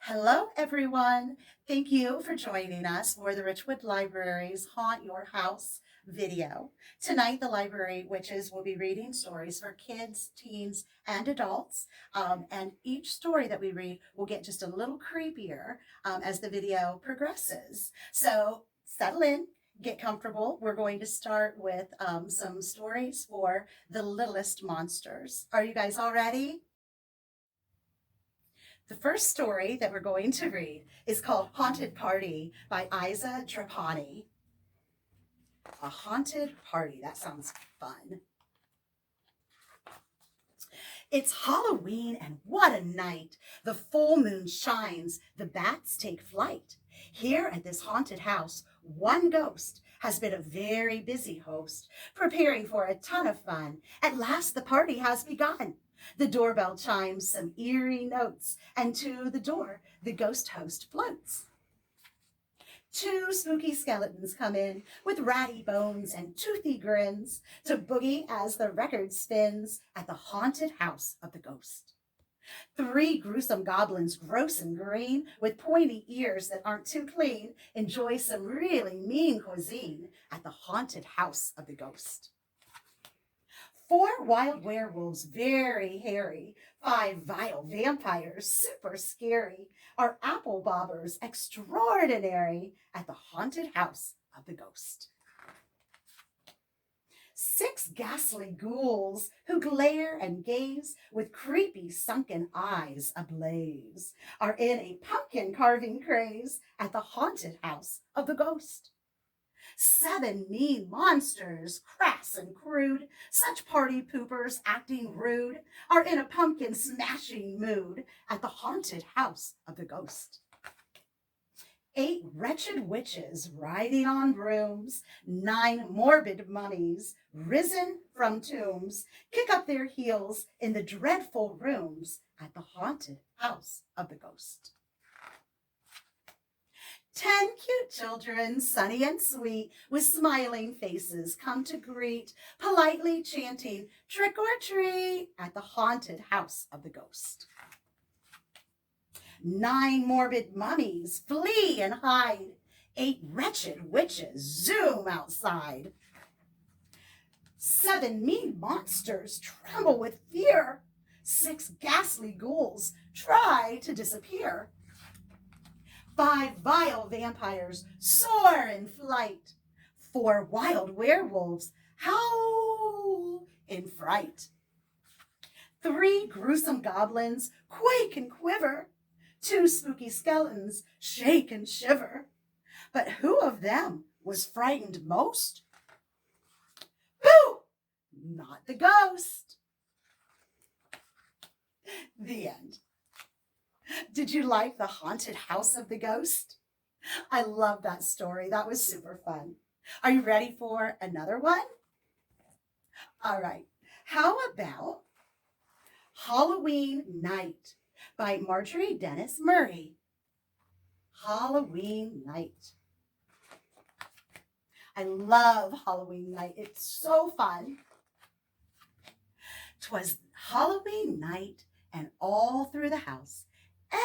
Hello, everyone. Thank you for joining us for the Richwood Library's Haunt Your House video. Tonight, the Library Witches will be reading stories for kids, teens, and adults. And each story that we read will get just a little creepier as the video progresses. So settle in, get comfortable. We're going to start with some stories for the littlest monsters. Are you guys all ready? The first story that we're going to read is called Haunted Party by Isa Trapani. A haunted party. That sounds fun. It's Halloween, and what a night! The full moon shines, the bats take flight. Here at this haunted house, one ghost has been a very busy host, preparing for a ton of fun. At last, the party has begun. The doorbell chimes some eerie notes, and to the door, the ghost host floats. Two spooky skeletons come in with ratty bones and toothy grins to boogie as the record spins at the haunted house of the ghost. Three gruesome goblins, gross and green, with pointy ears that aren't too clean, enjoy some really mean cuisine at the haunted house of the ghost. Four wild werewolves, very hairy. Five vile vampires, super scary. Are apple bobbers, extraordinary, at the haunted house of the ghost. Six ghastly ghouls who glare and gaze with creepy sunken eyes ablaze are in a pumpkin carving craze at the haunted house of the ghost. Seven mean monsters, crass and crude, such party poopers acting rude, are in a pumpkin smashing mood at the haunted house of the ghost. Eight wretched witches riding on brooms, nine morbid mummies risen from tombs, kick up their heels in the dreadful rooms at the haunted house of the ghost. 10 cute children, sunny and sweet, with smiling faces, come to greet, politely chanting, trick or treat, at the haunted house of the ghost. 9 morbid mummies flee and hide. 8 wretched witches zoom outside. 7 mean monsters tremble with fear. 6 ghastly ghouls try to disappear. 5 vile vampires soar in flight. 4 wild werewolves howl in fright. 3 gruesome goblins quake and quiver. 2 spooky skeletons shake and shiver. But who of them was frightened most? Who? Not the ghost. The end. Did you like the haunted house of the ghost? I love that story. That was super fun. Are you ready for another one? All right. How about Halloween Night by Marjorie Dennis Murray? Halloween Night. I love Halloween Night. It's so fun. 'Twas Halloween night, and all through the house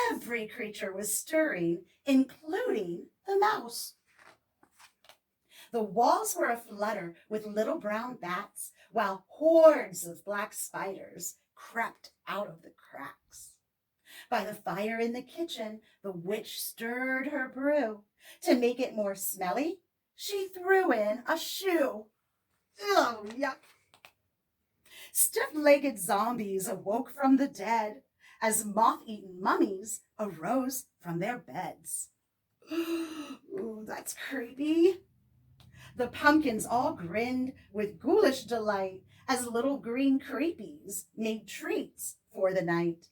every creature was stirring, including the mouse. The walls were aflutter with little brown bats, while hordes of black spiders crept out of the cracks. By the fire in the kitchen, the witch stirred her brew. To make it more smelly, she threw in a shoe. Oh, yuck. Stiff-legged zombies awoke from the dead as moth-eaten mummies arose from their beds. Ooh, that's creepy. The pumpkins all grinned with ghoulish delight as little green creepies made treats for the night.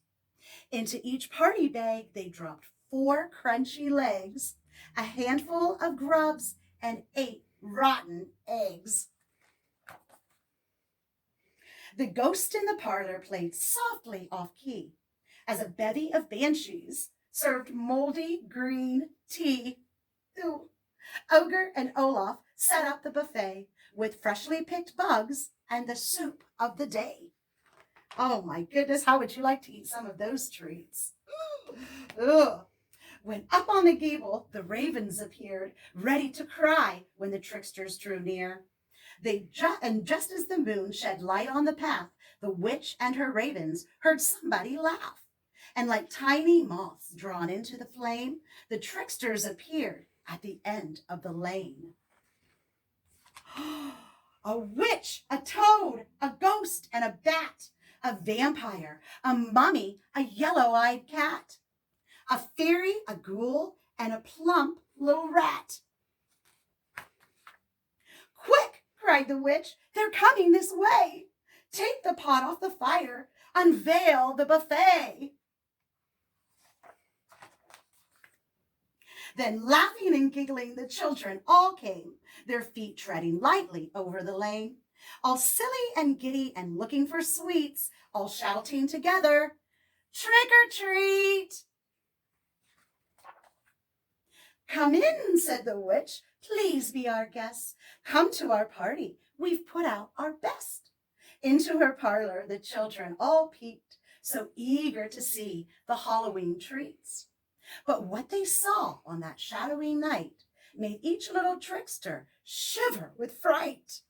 Into each party bag they dropped 4 crunchy legs, a handful of grubs, and 8 rotten eggs. The ghost in the parlor played softly off-key as a bevy of banshees served moldy green tea. Ooh. Ogre and Olaf set up the buffet with freshly picked bugs and the soup of the day. Oh my goodness, how would you like to eat some of those treats? Ugh. When up on the gable the ravens appeared, ready to cry when the tricksters drew near. And just as the moon shed light on the path, the witch and her ravens heard somebody laugh. And like tiny moths drawn into the flame, the tricksters appeared at the end of the lane. A witch, a toad, a ghost, and a bat, a vampire, a mummy, a yellow-eyed cat, a fairy, a ghoul, and a plump little rat. Quick, cried the witch, they're coming this way. Take the pot off the fire, unveil the buffet. Then laughing and giggling, the children all came, their feet treading lightly over the lane, all silly and giddy and looking for sweets, all shouting together, trick or treat. Come in, said the witch, please be our guests. Come to our party, we've put out our best. Into her parlor the children all peeped, so eager to see the Halloween treats. But what they saw on that shadowy night made each little trickster shiver with fright.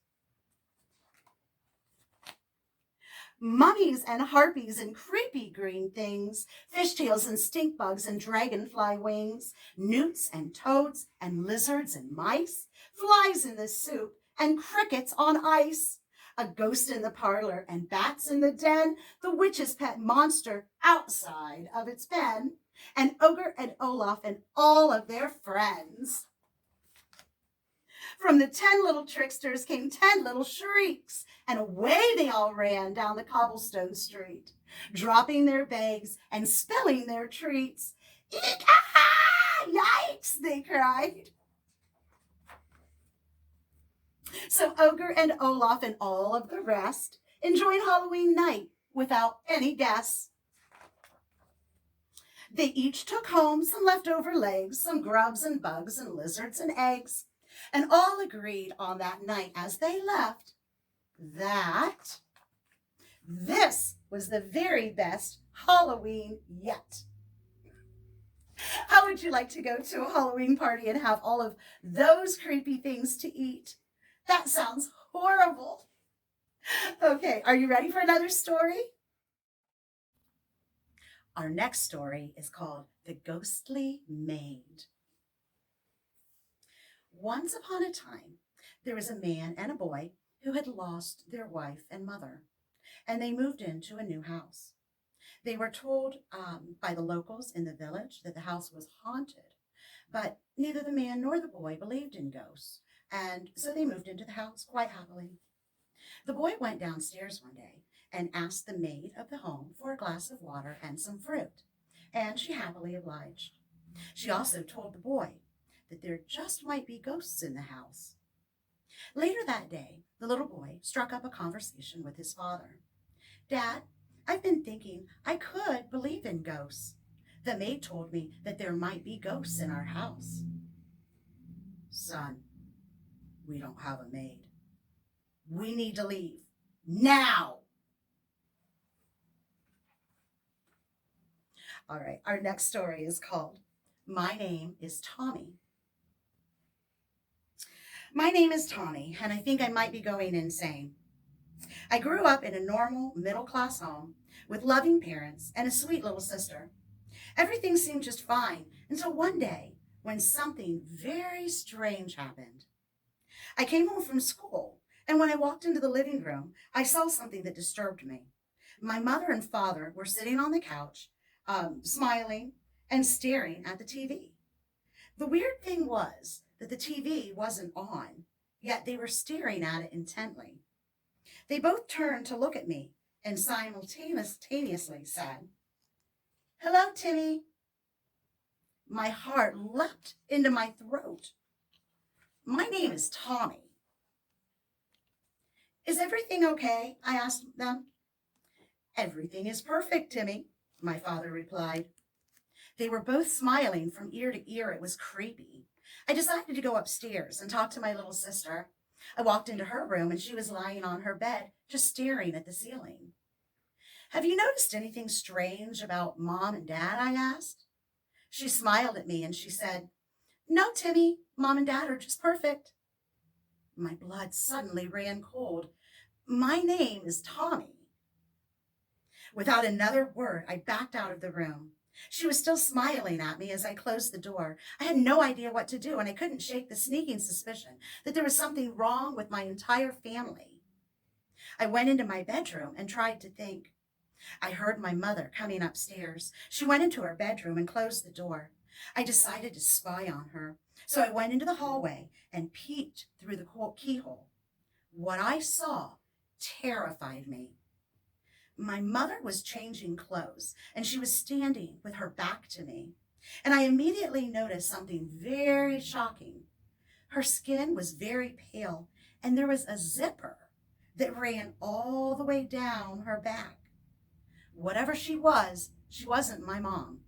Mummies and harpies and creepy green things, fishtails and stink bugs and dragonfly wings, newts and toads and lizards and mice, flies in the soup and crickets on ice, a ghost in the parlor and bats in the den, the witch's pet monster outside of its pen, and Ogre and Olaf and all of their friends. From the 10 little tricksters came 10 little shrieks, and away they all ran down the cobblestone street, dropping their bags and spilling their treats. Eek-ah! Yikes, they cried. So Ogre and Olaf and all of the rest enjoyed Halloween night without any guests. They each took home some leftover legs, some grubs and bugs and lizards and eggs, and all agreed on that night as they left that this was the very best Halloween yet. How would you like to go to a Halloween party and have all of those creepy things to eat? That sounds horrible. Okay, are you ready for another story? Our next story is called The Ghostly Maid. Once upon a time, there was a man and a boy who had lost their wife and mother, and they moved into a new house. They were told by the locals in the village that the house was haunted, but neither the man nor the boy believed in ghosts, and so they moved into the house quite happily. The boy went downstairs one day and asked the maid of the home for a glass of water and some fruit, and she happily obliged. She also told the boy that there just might be ghosts in the house. Later that day, the little boy struck up a conversation with his father. Dad, I've been thinking I could believe in ghosts. The maid told me that there might be ghosts in our house. Son, we don't have a maid. We need to leave. Now! All right, our next story is called My Name is Tommy. My name is Tommy, and I think I might be going insane. I grew up in a normal, middle-class home with loving parents and a sweet little sister. Everything seemed just fine until one day when something very strange happened. I came home from school, and when I walked into the living room, I saw something that disturbed me. My mother and father were sitting on the couch, smiling and staring at the TV. The weird thing was that the TV wasn't on, yet they were staring at it intently. They both turned to look at me and simultaneously said, "Hello, Timmy." My heart leapt into my throat. My name is Tommy. Is everything okay? I asked them. Everything is perfect, Timmy, my father replied. They were both smiling from ear to ear. It was creepy. I decided to go upstairs and talk to my little sister. I walked into her room and she was lying on her bed, just staring at the ceiling. Have you noticed anything strange about Mom and Dad? I asked. She smiled at me and she said, "No, Timmy, Mom and Dad are just perfect." My blood suddenly ran cold. "My name is Tommy." Without another word, I backed out of the room. She was still smiling at me as I closed the door. I had no idea what to do, and I couldn't shake the sneaking suspicion that there was something wrong with my entire family. I went into my bedroom and tried to think. I heard my mother coming upstairs. She went into her bedroom and closed the door. I decided to spy on her, so I went into the hallway and peeked through the keyhole. What I saw terrified me. My mother was changing clothes, and she was standing with her back to me. And I immediately noticed something very shocking. Her skin was very pale, and there was a zipper that ran all the way down her back. Whatever she wasn't my mom.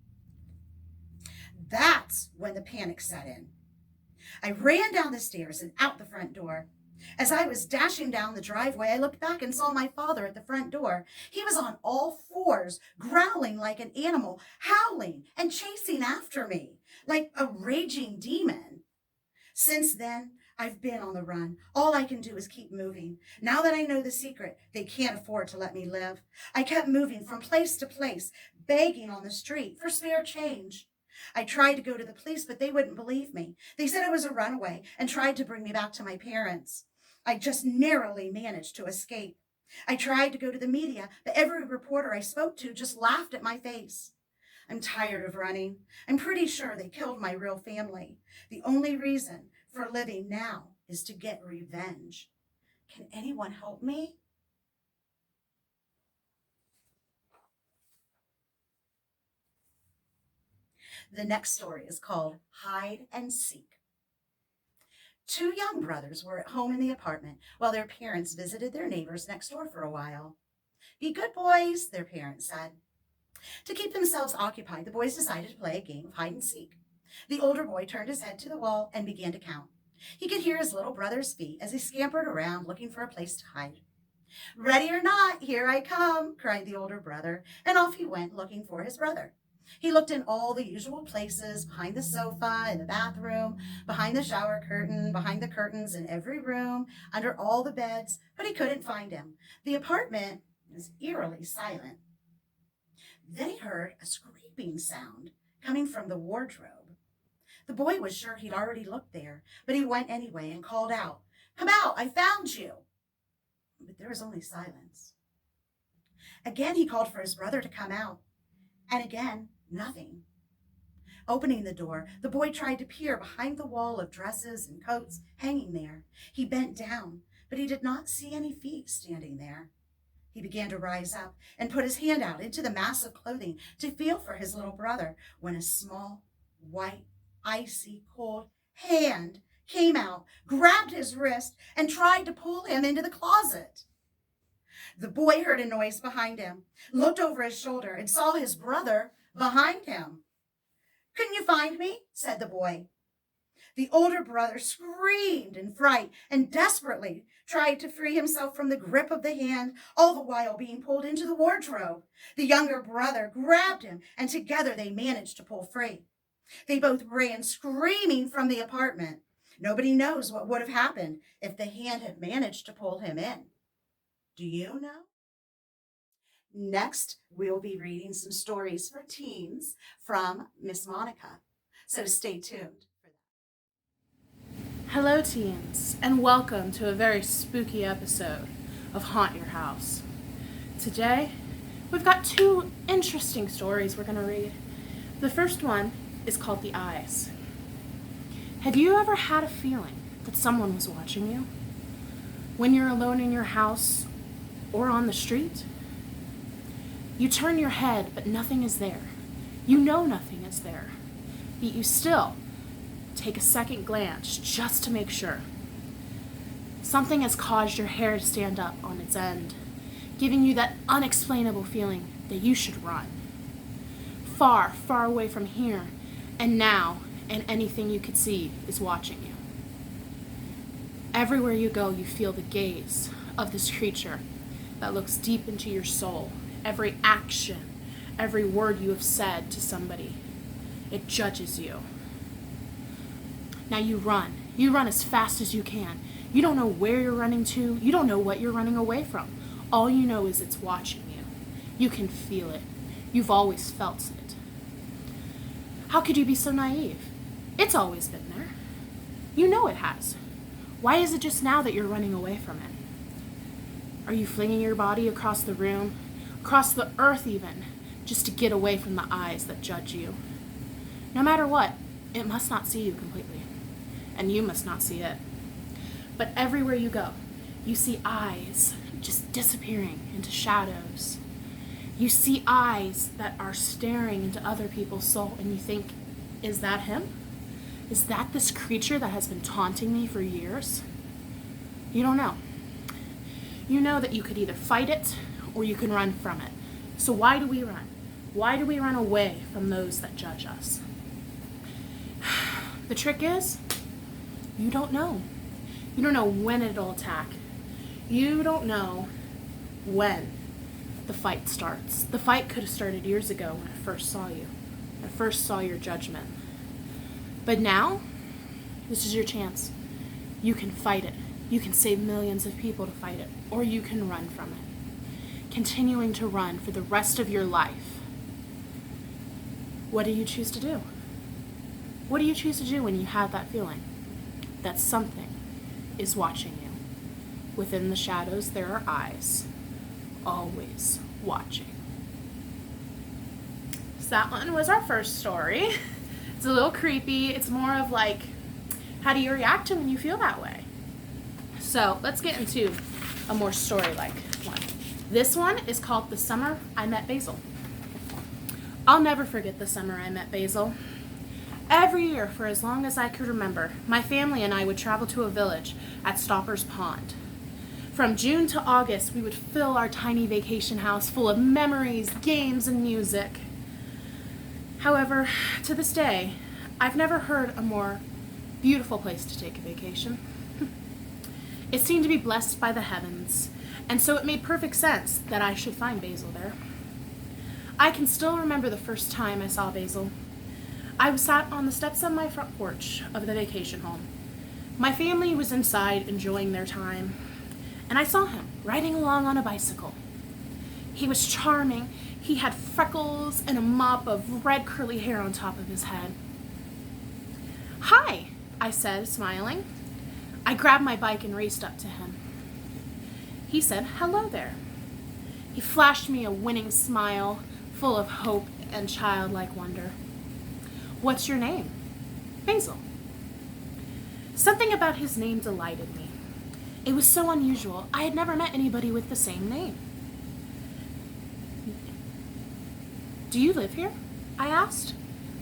That's when the panic set in. I ran down the stairs and out the front door. As I was dashing down the driveway, I looked back and saw my father at the front door. He was on all fours, growling like an animal, howling and chasing after me like a raging demon. Since then, I've been on the run. All I can do is keep moving. Now that I know the secret, they can't afford to let me live. I kept moving from place to place, begging on the street for spare change. I tried to go to the police, but they wouldn't believe me. They said I was a runaway and tried to bring me back to my parents. I just narrowly managed to escape. I tried to go to the media, but every reporter I spoke to just laughed at my face. I'm tired of running. I'm pretty sure they killed my real family. The only reason for living now is to get revenge. Can anyone help me? The next story is called Hide and Seek. Two young brothers were at home in the apartment while their parents visited their neighbors next door for a while. "Be good boys," their parents said. To keep themselves occupied, the boys decided to play a game of hide and seek. The older boy turned his head to the wall and began to count. He could hear his little brother's feet as he scampered around looking for a place to hide. "Ready or not, here I come," cried the older brother, and off he went looking for his brother. He looked in all the usual places, behind the sofa, in the bathroom, behind the shower curtain, behind the curtains in every room, under all the beds, but he couldn't find him. The apartment was eerily silent. Then he heard a scraping sound coming from the wardrobe. The boy was sure he'd already looked there, but he went anyway and called out, "Come out, I found you." But there was only silence. Again he called for his brother to come out, and again nothing. Opening the door, the boy tried to peer behind the wall of dresses and coats hanging there. He bent down, but he did not see any feet standing there. He began to rise up and put his hand out into the mass of clothing to feel for his little brother when a small, white, icy cold hand came out, grabbed his wrist, and tried to pull him into the closet. The boy heard a noise behind him, looked over his shoulder, and saw his brother behind him. "Couldn't you find me?" said the boy. The older brother screamed in fright and desperately tried to free himself from the grip of the hand, all the while being pulled into the wardrobe. The younger brother grabbed him, and together they managed to pull free. They both ran screaming from the apartment. Nobody knows what would have happened if the hand had managed to pull him in. Do you know? Next, we'll be reading some stories for teens from Miss Monica. So stay tuned. Hello, teens, and welcome to a very spooky episode of Haunt Your House. Today, we've got two interesting stories we're going to read. The first one is called The Eyes. Have you ever had a feeling that someone was watching you? When you're alone in your house or on the street? You turn your head, but nothing is there. You know nothing is there, but you still take a second glance just to make sure. Something has caused your hair to stand up on its end, giving you that unexplainable feeling that you should run. Far, far away from here, and now, and anything you could see is watching you. Everywhere you go, you feel the gaze of this creature that looks deep into your soul. Every action, every word you have said to somebody. It judges you. Now you run. You run as fast as you can. You don't know where you're running to. You don't know what you're running away from. All you know is it's watching you. You can feel it. You've always felt it. How could you be so naive? It's always been there. You know it has. Why is it just now that you're running away from it? Are you flinging your body across the room, across the earth even, just to get away from the eyes that judge you? No matter what, it must not see you completely, and you must not see it. But everywhere you go, you see eyes just disappearing into shadows. You see eyes that are staring into other people's soul, and you think, is that him? Is that this creature that has been taunting me for years? You don't know. You know that you could either fight it or you can run from it. So why do we run? Why do we run away from those that judge us? The trick is, you don't know. You don't know when it'll attack. You don't know when the fight starts. The fight could have started years ago when I first saw you. I first saw your judgment. But now, this is your chance. You can fight it. You can save millions of people to fight it, or you can run from it, continuing to run for the rest of your life. What do you choose to do? What do you choose to do when you have that feeling that something is watching you? Within the shadows, there are eyes, always watching. So that one was our first story. It's a little creepy. It's more of like, how do you react to when you feel that way? So let's get into a more story-like one. This one is called The Summer I Met Basil. I'll never forget the summer I met Basil. Every year, for as long as I could remember, my family and I would travel to a village at Stopper's Pond. From June to August, we would fill our tiny vacation house full of memories, games, and music. However, to this day, I've never heard a more beautiful place to take a vacation. It seemed to be blessed by the heavens, and so it made perfect sense that I should find Basil there. I can still remember the first time I saw Basil. I was sat on the steps of my front porch of the vacation home. My family was inside enjoying their time, and I saw him riding along on a bicycle. He was charming. He had freckles and a mop of red curly hair on top of his head. "Hi," I said, smiling. I grabbed my bike and raced up to him. He said, "Hello there." He flashed me a winning smile, full of hope and childlike wonder. "What's your name?" "Basil." Something about his name delighted me. It was so unusual. I had never met anybody with the same name. "Do you live here?" I asked.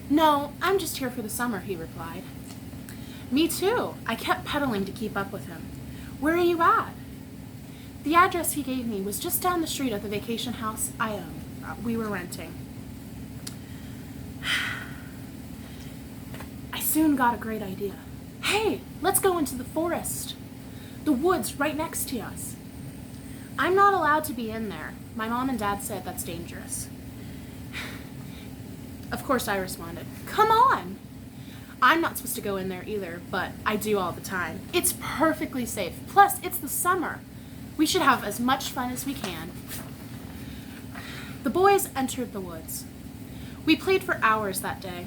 "No, I'm just here for the summer," he replied. "Me too." I kept pedaling to keep up with him. "Where are you at?" The address he gave me was just down the street of the vacation house we were renting. I soon got a great idea. "Hey, let's go into the forest. The woods right next to us." "I'm not allowed to be in there. My mom and dad said that's dangerous." Of course I responded, "Come on." I'm not supposed to go in there either, but I do all the time. It's perfectly safe. Plus, it's the summer. We should have as much fun as we can. The boys entered the woods. We played for hours that day.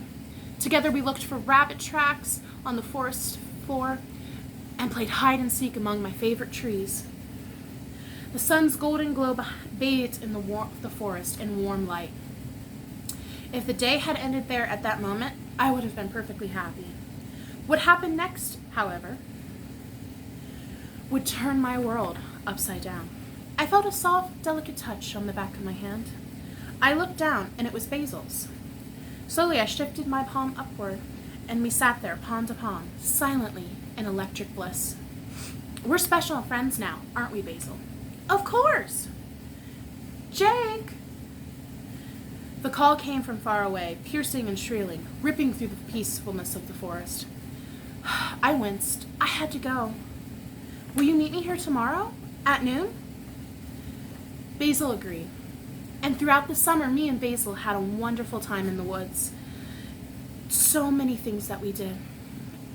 Together we looked for rabbit tracks on the forest floor and played hide and seek among my favorite trees. The sun's golden glow bathed in the forest in warm light. If the day had ended there at that moment, I would have been perfectly happy. What happened next, however, would turn my world upside down. I felt a soft, delicate touch on the back of my hand. I looked down, and it was Basil's. Slowly, I shifted my palm upward, and we sat there, palm to palm, silently in electric bliss. "We're special friends now, aren't we, Basil?" "Of course!" "Jake!" The call came from far away, piercing and shrilling, ripping through the peacefulness of the forest. I winced. I had to go. "Will you meet me here tomorrow? At noon?" Basil agreed. And throughout the summer, me and Basil had a wonderful time in the woods. so many things that we did.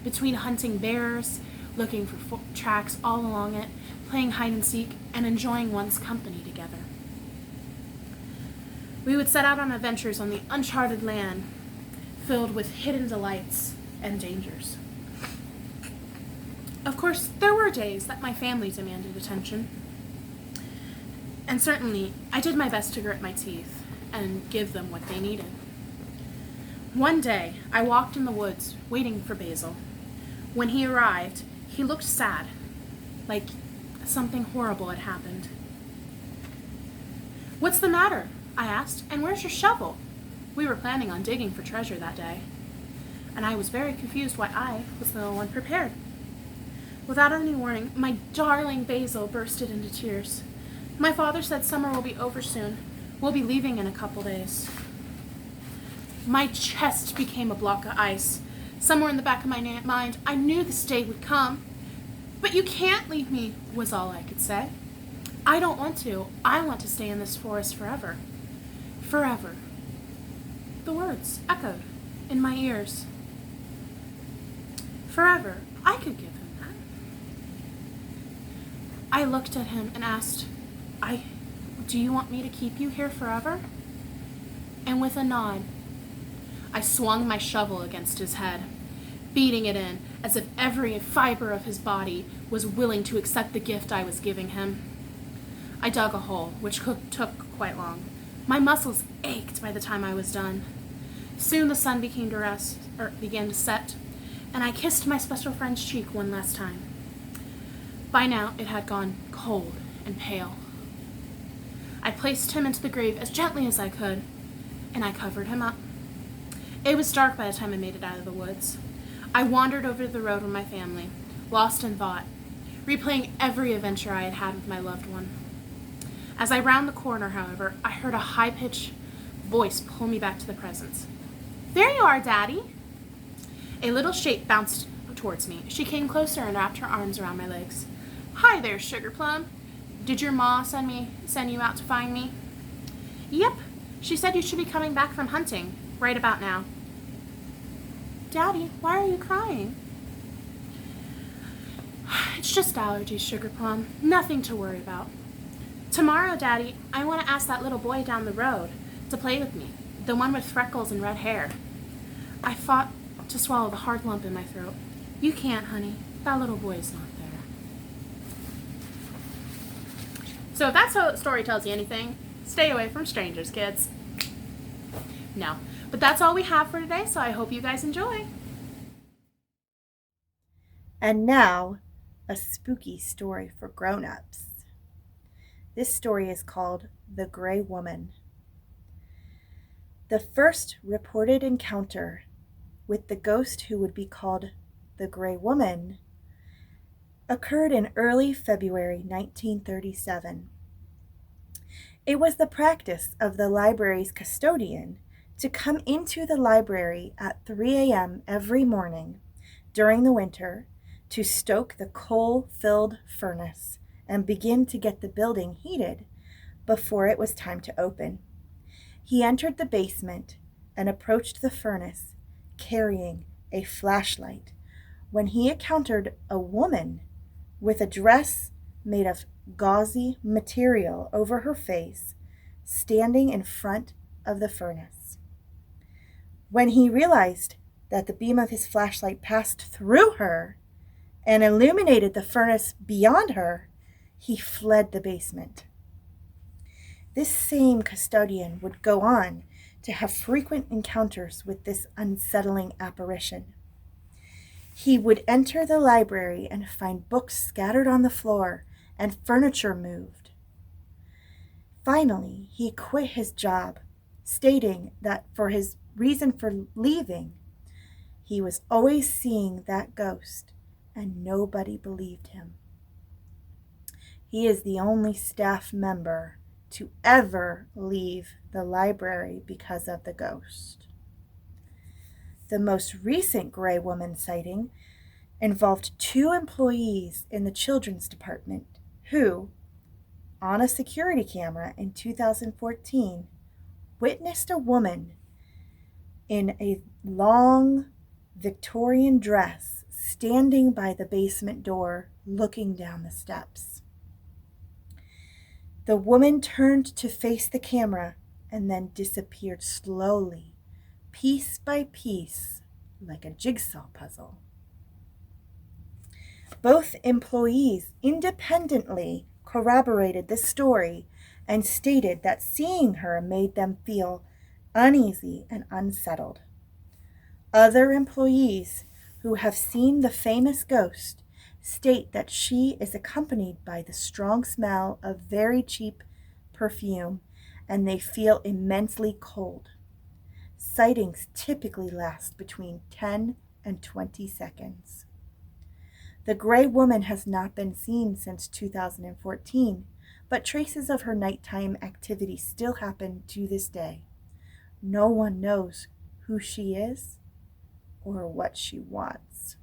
Between hunting bears, looking for tracks all along it, playing hide and seek, and enjoying one's company together. We would set out on adventures on the uncharted land, filled with hidden delights and dangers. Of course, there were days that my family demanded attention. And certainly, I did my best to grit my teeth and give them what they needed. One day, I walked in the woods, waiting for Basil. When he arrived, he looked sad, like something horrible had happened. "What's the matter?" I asked, "and where's your shovel?" We were planning on digging for treasure that day, and I was very confused why I was the only one prepared. Without any warning, my darling Basil bursted into tears. "My father said summer will be over soon. We'll be leaving in a couple days." My chest became a block of ice. Somewhere in the back of my mind, I knew this day would come. "But you can't leave me," was all I could say. "I don't want to. I want to stay in this forest forever." Forever. The words echoed in my ears. Forever. I could give him that. I looked at him and asked, "Do you want me to keep you here forever?" And with a nod, I swung my shovel against his head, beating it in as if every fiber of his body was willing to accept the gift I was giving him. I dug a hole, which took quite long. My muscles ached by the time I was done. Soon the sun began to set, and I kissed my special friend's cheek one last time. By now, it had gone cold and pale. I placed him into the grave as gently as I could, and I covered him up. It was dark by the time I made it out of the woods. I wandered over the road with my family, lost in thought, replaying every adventure I had had with my loved one. As I rounded the corner, however, I heard a high-pitched voice pull me back to the present. "There you are, Daddy!" A little shape bounced towards me. She came closer and wrapped her arms around my legs. "Hi there, Sugar Plum. Did your ma send you out to find me?" "Yep. She said you should be coming back from hunting right about now." "Daddy, why are you crying?" "It's just allergies, Sugar Plum. Nothing to worry about. Tomorrow, Daddy, I want to ask that little boy down the road to play with me, the one with freckles and red hair." I fought to swallow the hard lump in my throat. "You can't, honey. That little boy is not there." So if that story tells you anything, stay away from strangers, kids. No, but that's all we have for today, so I hope you guys enjoy. And now, a spooky story for grown-ups. This story is called The Gray Woman. The first reported encounter with the ghost who would be called the Gray Woman occurred in early February 1937. It was the practice of the library's custodian to come into the library at 3 a.m. every morning during the winter to stoke the coal-filled furnace and begin to get the building heated before it was time to open. He entered the basement and approached the furnace carrying a flashlight when he encountered a woman with a dress made of gauzy material over her face standing in front of the furnace. When he realized that the beam of his flashlight passed through her and illuminated the furnace beyond her, he fled the basement. This same custodian would go on to have frequent encounters with this unsettling apparition. He would enter the library and find books scattered on the floor and furniture moved. Finally, he quit his job, stating that for his reason for leaving, he was always seeing that ghost and nobody believed him. He is the only staff member to ever leave the library because of the ghost. The most recent Gray Woman sighting involved 2 employees in the children's department who, on a security camera in 2014, witnessed a woman in a long Victorian dress, standing by the basement door, looking down the steps. The woman turned to face the camera and then disappeared slowly, piece by piece, like a jigsaw puzzle. Both employees independently corroborated this story and stated that seeing her made them feel uneasy and unsettled. Other employees who have seen the famous ghost state that she is accompanied by the strong smell of very cheap perfume, and they feel immensely cold. Sightings typically last between 10 and 20 seconds. The gray woman has not been seen since 2014, but traces of her nighttime activity still happen to this day. No one knows who she is or what she wants.